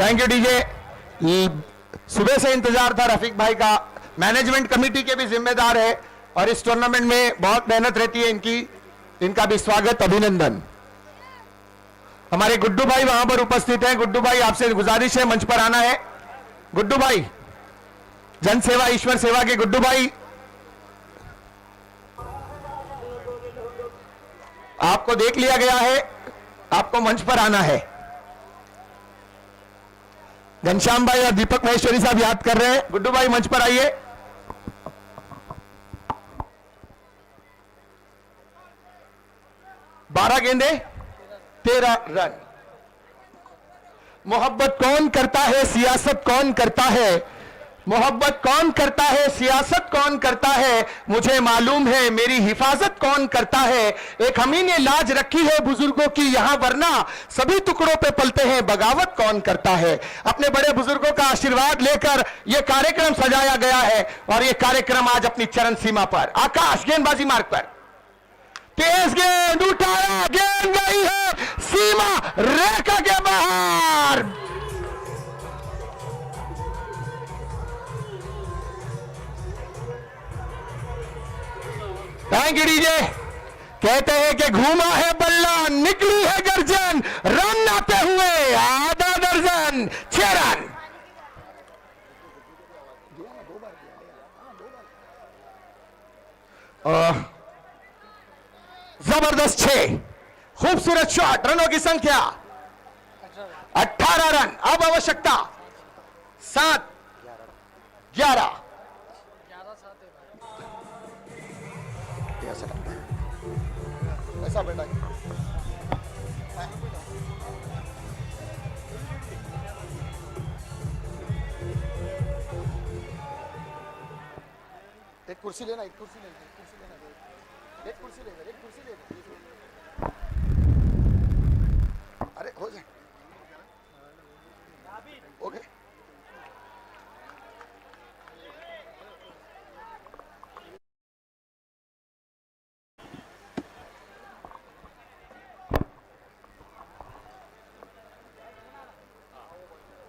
Thank you DJ. सुबह से इंतजार था रफीक भाई का, मैनेजमेंट कमेटी के भी जिम्मेदार है और इस टूर्नामेंट में बहुत मेहनत रहती है इनकी। इनका भी स्वागत, अभिनंदन। हमारे गुड्डू भाई वहां पर उपस्थित हैं। गुड्डू भाई आपसे गुजारिश है मंच पर आना है। गुड्डू भाई, जन सेवा ईश्वर सेवा के गुड्डू भाई, आपको देख लिया गया है, आपको मंच पर आना है। घनश्याम भाई और दीपक महेश्वरी साहब याद कर रहे हैं। गुड्डू भाई मंच पर आइए। बारह गेंदे 13 रन। मोहब्बत कौन करता है, सियासत कौन करता है। मोहब्बत कौन करता है, सियासत कौन करता है, मुझे मालूम है मेरी हिफाजत कौन करता है। एक हमी ने लाज रखी है बुजुर्गों की यहां, वरना सभी टुकड़ों पे पलते हैं, बगावत कौन करता है। अपने बड़े बुजुर्गों का आशीर्वाद लेकर यह कार्यक्रम सजाया गया है और यह कार्यक्रम आज अपनी चरण सीमा पर। आकाश गेंदबाजी मार्ग पर, तेज गेंद उठाया, गेंद गई है सीमा रेखा के बाहर। Thank you DJ. कहते हैं कि घूमा है बल्ला, निकली है गर्जन, रन आते हुए आधा दर्जन, 6 रन। जबरदस्त 6, खूबसूरत शॉट, रनों की संख्या 18 रन। अब आवश्यकता 7-11। ऐसा बेटा एक कुर्सी लेना, एक कुर्सी लेना, एक कुर्सी लेना, एक कुर्सी लेना, एक कुर्सी लेना। अरे हो जाए, ओके।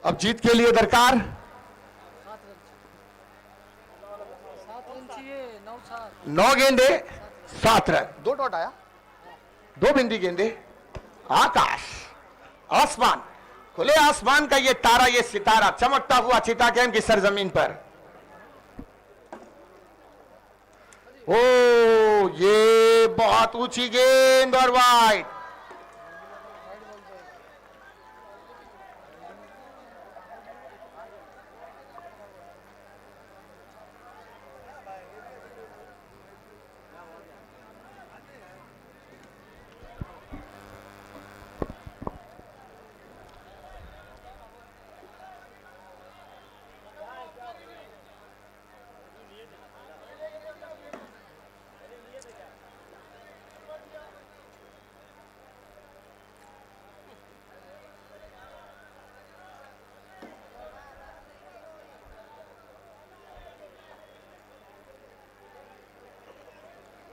अब जीत के लिए दरकार 9 गेंदे 7 रन। 2 डॉट आया, 2 बिंदी गेंदे। आकाश, आसमान, खुले आसमान का ये तारा, ये सितारा चमकता हुआ चितागैम की सरजमीन पर। ओ ये बहुत ऊंची गेंद और वाइड।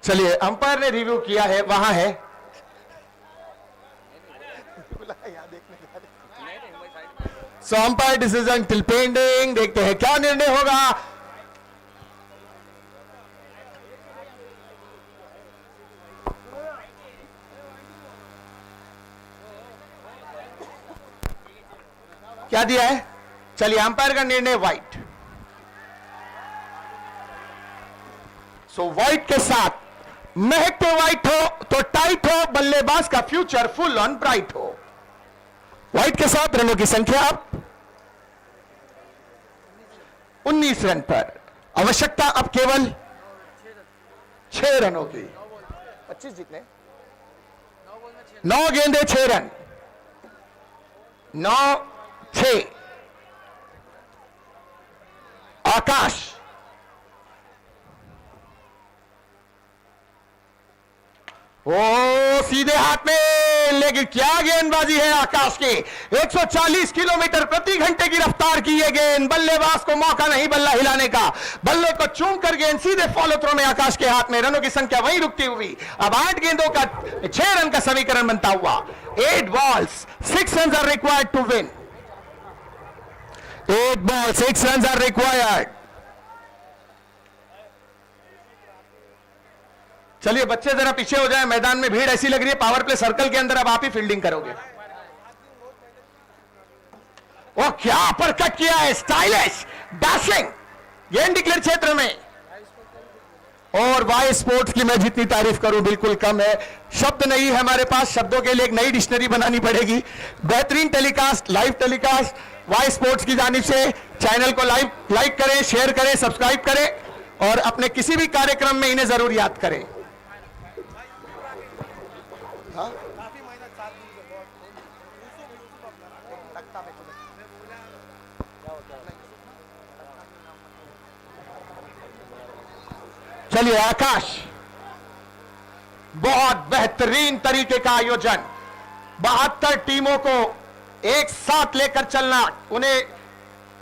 चलिए, अंपायर ने रिव्यू किया है, वहां है। सो अंपायर डिसीजन टिल पेंडिंग। देखते हैं क्या निर्णय होगा। क्या दिया है? चलिए, अंपायर का निर्णय व्हाइट। सो व्हाइट के साथ महकते व्हाइट हो तो टाइट हो, बल्लेबाज का फ्यूचर फुल ऑन ब्राइट हो। व्हाइट के साथ रनों की संख्या 19 रन पर। आवश्यकता अब केवल 6 रनों की। 25 जीतने, 9 गेंदे 6 रन, 9-6। आकाश ओ सीधे हाथ में, लेकिन क्या गेंदबाजी है आकाश की। 140 किलोमीटर प्रति घंटे की रफ्तार की यह गेंद, बल्लेबाज को मौका नहीं बल्ला हिलाने का। बल्ले को चूमकर गेंद सीधे फॉलो थ्रो में आकाश के हाथ में। रनों की संख्या वहीं रुकती हुई अब 8 गेंदों का 6 रन का समीकरण बनता हुआ। 8 balls 6 runs are required to win। 8 balls 6 runs are required। चलिए बच्चे जरा पीछे हो जाए, मैदान में भीड़ ऐसी लग रही है। पावर प्ले सर्कल के अंदर अब आप ही फील्डिंग करोगे। वो क्या अपरकट किया है, स्टाइलिश डैशिंग गेंद डिक्लेयर क्षेत्र में। और वाई स्पोर्ट्स की मैं जितनी तारीफ करूं बिल्कुल कम है। शब्द नहीं है हमारे पास, शब्दों के लिए एक नई डिक्शनरी बनानी पड़ेगी। बेहतरीन telecast, live telecast Y sports की जानिब से। चैनल को लाइक करें, शेयर करें, सब्सक्राइब करें और अपने किसी भी कार्यक्रम में इन्हें जरूर याद करें। चलिए आकाश, बहुत बेहतरीन तरीके का आयोजन। 72 टीमों को एक साथ लेकर चलना, उन्हें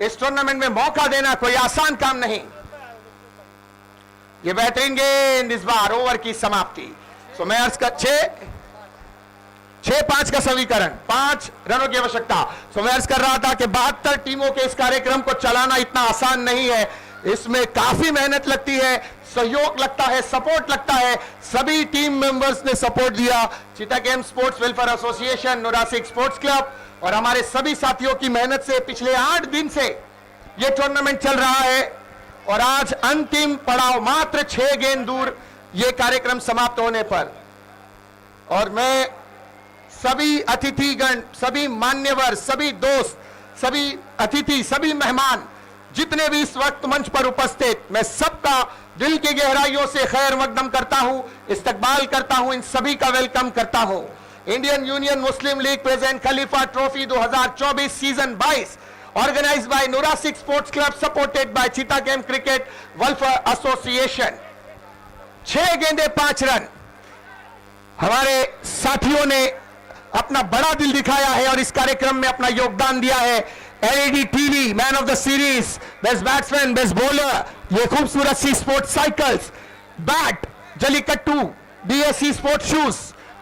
इस टूर्नामेंट में मौका देना कोई आसान काम नहीं। ये बेहतरीन गेंद, इस बार ओवर की समाप्ति। सो मैं अर्ज का 6-5 का समीकरण, 5 रनों की आवश्यकता। सो मैं अर्ज कर रहा था कि 72 टीमों के इस कार्यक्रम को चलाना इतना आसान नहीं है। इसमें काफी मेहनत लगती है, सहयोग लगता है, सपोर्ट लगता है। सभी टीम मेंबर्स ने सपोर्ट दिया। Chitagem sports welfare association, Nurasik sports club और हमारे सभी साथियों की मेहनत से पिछले 8 दिन से यह टूर्नामेंट चल रहा है और आज अंतिम पड़ाव, मात्र 6 गेंद दूर यह कार्यक्रम समाप्त होने पर। और मैं सभी अतिथिगण, सभी मान्यवर, सभी दोस्त, सभी अतिथि, सभी मेहमान जितने भी इस वक्त मंच पर उपस्थित, मैं सबका दिल की गहराइयों से खैर मकदम करता हूं, इस्तकबाल करता हूं, इन सभी का वेलकम करता हूं। Indian union Muslim league present Khalifa trophy 2024 season 22 organised by Nurasik sports club, supported by Chitagem cricket welfare association. 6 गेंदे 5 रन। हमारे साथियों ने अपना बड़ा दिल दिखाया है और इस कार्यक्रम में अपना योगदान दिया है। LED TV, man of the series, best batsman, best bowler, ये खूबसूरत सी sports cycles, bat, Jallikattu, DSC sports shoes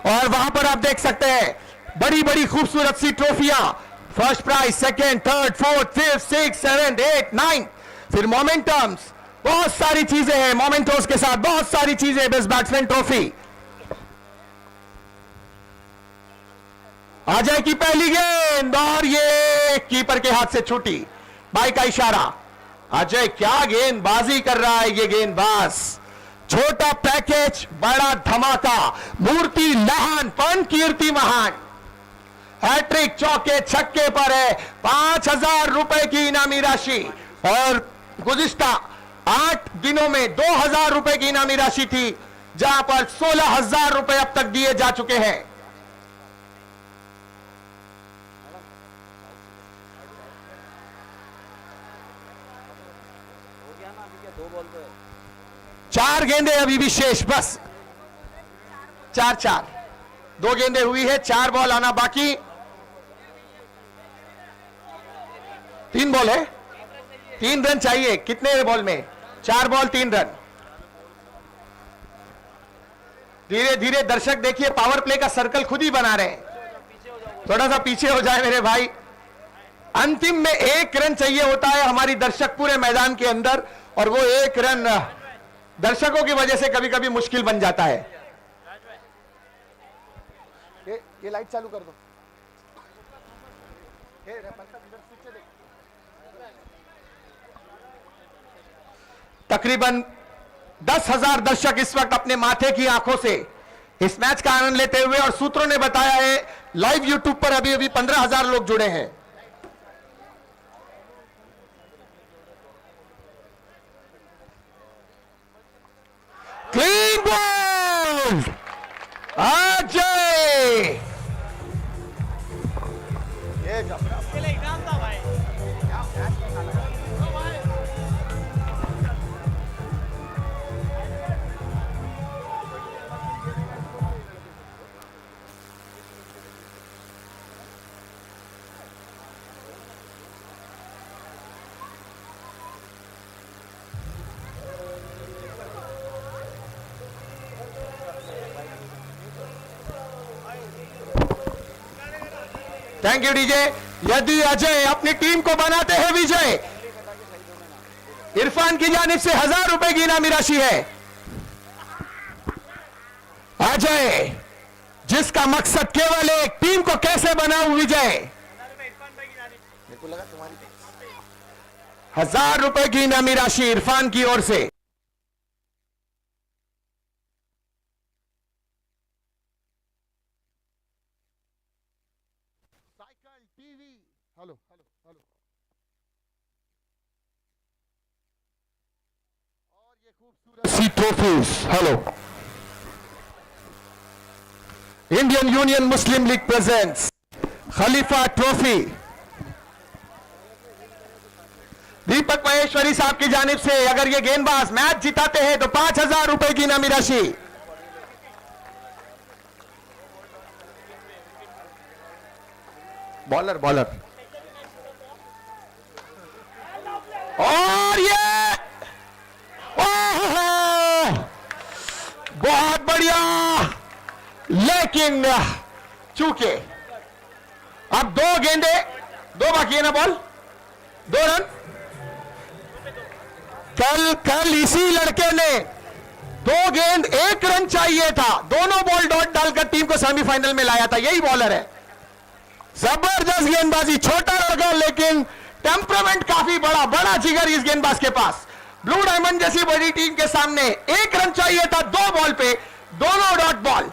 और वहां पर आप देख सकते हैं बड़ी बड़ी खूबसूरत सी ट्रॉफियां। First prize, second, third, fourth, fifth, six, 7, 8, 9, फिर मोमेंटम्स, बहुत सारी चीजें हैं। मोमेंटोस के साथ बहुत सारी चीजें। Best batsman trophy. अजय की पहली गेंद और ये कीपर के हाथ से छूटी, बाई का इशारा। अजय क्या गेंदबाजी कर रहा है ये गेंदबाज। छोटा पैकेज, बड़ा धमाका, मूर्ति लहान पण कीर्ति महान। हैट्रिक चौके छक्के पर है। 5,000 रुपए की इनामी राशि और गुज़िश्ता 8 दिनों में 2,000 रुपए की इनामी राशि थी, जहां पर 16,000 रुपए अब तक दिए जा चुके हैं। चार गेंदे अभी भी शेष, बस 4-4, 2 गेंदे हुई है, 4 बॉल आना बाकी। 3 बॉल है, 3 रन चाहिए। कितने बॉल में? 4 बॉल 3 रन। धीरे धीरे दर्शक देखिए पावर प्ले का सर्कल खुद ही बना रहे हैं। थोड़ा सा पीछे हो जाए मेरे भाई। अंतिम में 1 रन चाहिए होता है हमारी दर्शक पूरे मैदान के अंदर, और वो 1 रन दर्शकों की वजह से कभी कभी मुश्किल बन जाता है। ये लाइट चालू कर दो। तकरीबन 10,000 दर्शक इस वक्त अपने माथे की आंखों से इस मैच का आनंद लेते हुए, और सूत्रों ने बताया है लाइव यूट्यूब पर अभी अभी 15,000 लोग जुड़े हैं। क्लीन बॉल अजय, के लिए इनाम था भाई। Thank you DJ. यदि अजय अपनी टीम को बनाते हैं विजय, इरफान की जानिब से 1000 रुपए की इनामी राशि है। अजय जिसका मकसद केवल एक, टीम को कैसे बनाऊं विजय। 1000 रुपए की इनामी राशि इरफान की ओर से। हेलो हेलो हेलो, और ये खूबसूरत सी trophies. Hello, Indian union Muslim league presents खलीफा ट्रॉफी। दीपक महेश्वरी साहब की जानिब से अगर ये गेंदबाज मैच जिताते हैं तो 5,000 रुपए की इनामी राशि। बॉलर बॉलर, और ये बहुत बढ़िया, लेकिन चूके अब 2 गेंदे, 2 बाकी है ना बॉल, 2 रन। कल इसी लड़के ने 2 गेंद 1 रन चाहिए था, दोनों बॉल डॉट डालकर टीम को सेमीफाइनल में लाया था। यही बॉलर है। जबरदस्त गेंदबाजी, छोटा लड़का लेकिन टेम्परामेंट काफी बड़ा, बड़ा जिगर इस गेंदबाज के पास। ब्लू डायमंड जैसी बड़ी टीम के सामने 1 रन चाहिए था 2 बॉल पे, दोनों डॉट बॉल,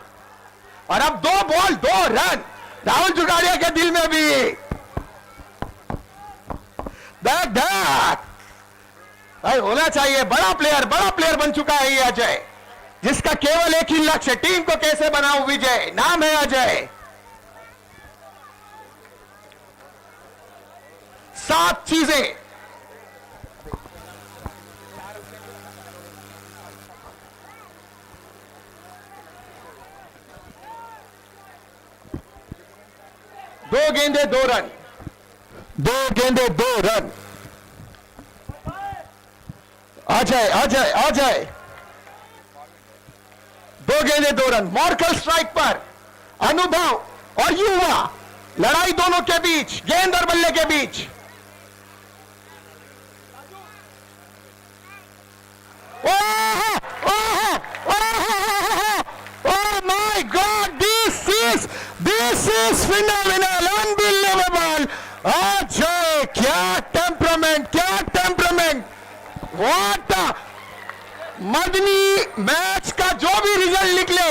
और अब 2 बॉल 2 रन। राहुल जुगाड़िया के दिल में भी भाई होना चाहिए। बड़ा प्लेयर बन चुका है ये अजय, जिसका केवल एक ही लक्ष्य, टीम को कैसे बनाऊं विजय। नाम है अजय। 7 चीजें, दो गेंदे 2 रन, 2 गेंदे 2 रन। अजय अजय अजय 2 गेंदे 2 रन। मॉर्कल स्ट्राइक पर अनुभव और युवा, लड़ाई दोनों के बीच, गेंद और बल्ले के बीच। Oh my God, this is phenomenal, unbelievable. Ajay क्या टेम्परामेंट, क्या टेम्परामेंट। व्हाट मदनी मैच का जो भी रिजल्ट निकले,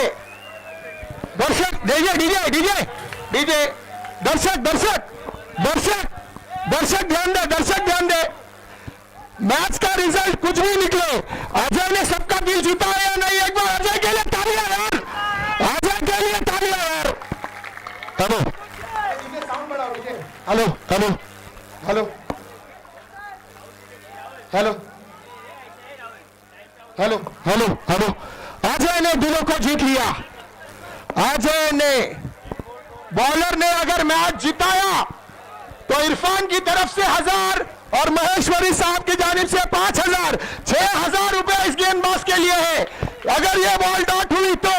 दर्शक डीजे डीजे डीजे डीजे, दर्शक दर्शक दर्शक दर्शक ध्यान दे, दर्शक ध्यान दे। मैच का रिजल्ट कुछ भी निकले, अजय ने सबका दिल जीता है या नहीं। एक बार अजय के लिए तालियां यार, अजय के लिए तालियां यार। Hello hello hello hello hello hello hello hello. Ajay ने दिलों को जीत लिया। अजय ने, बॉलर ने अगर मैच जिताया तो इरफान की तरफ से 1000 और महेश्वरी साहब की जानिब से 5000, 6000 रुपए इस गेंदबाज के लिए है। अगर ये बॉल डॉट हुई तो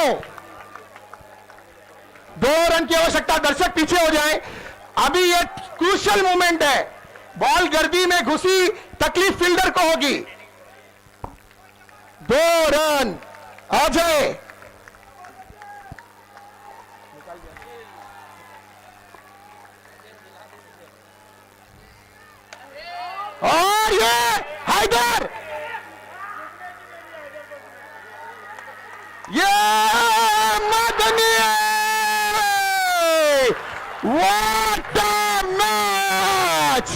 2 रन की आवश्यकता, दर्शक पीछे हो जाए। अभी ये क्रूशियल मोमेंट है, बॉल गर्दी में घुसी, तकलीफ फील्डर को होगी। 2 रन अजय, और ये हैदर, ये मदनी, व्हाट अ मैच।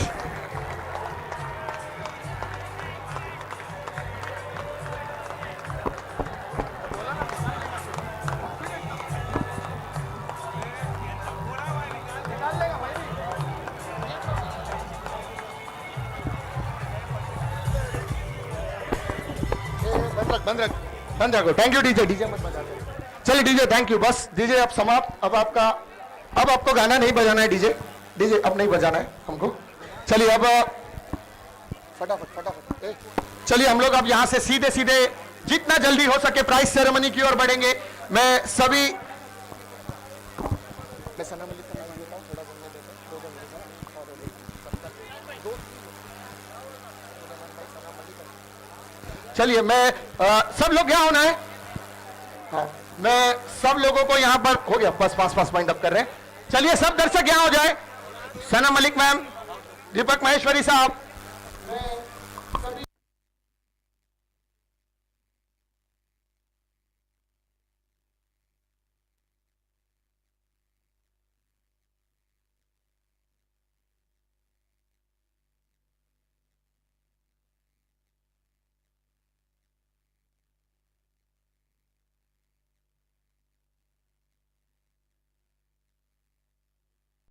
बंद रखो। थैंक यू डीजे, डीजे मत बजा दो। चलिए डीजे, थैंक यू, बस डीजे अब समाप्त। अब आपको गाना नहीं बजाना है डीजे, डीजे अब नहीं बजाना है हमको। चलिए अब फटाफट चलिए हम लोग अब यहां से सीधे सीधे जितना जल्दी हो सके प्राइज सेरेमनी की ओर बढ़ेंगे। मैं सभी चलिए मैं सब लोग यहां होना है। हाँ, मैं सब लोगों को यहां पर हो गया, बस पास वाइंड अप कर रहे हैं। चलिए सब दर्शक यहां हो जाए। सना मलिक मैम, दीपक महेश्वरी साहब,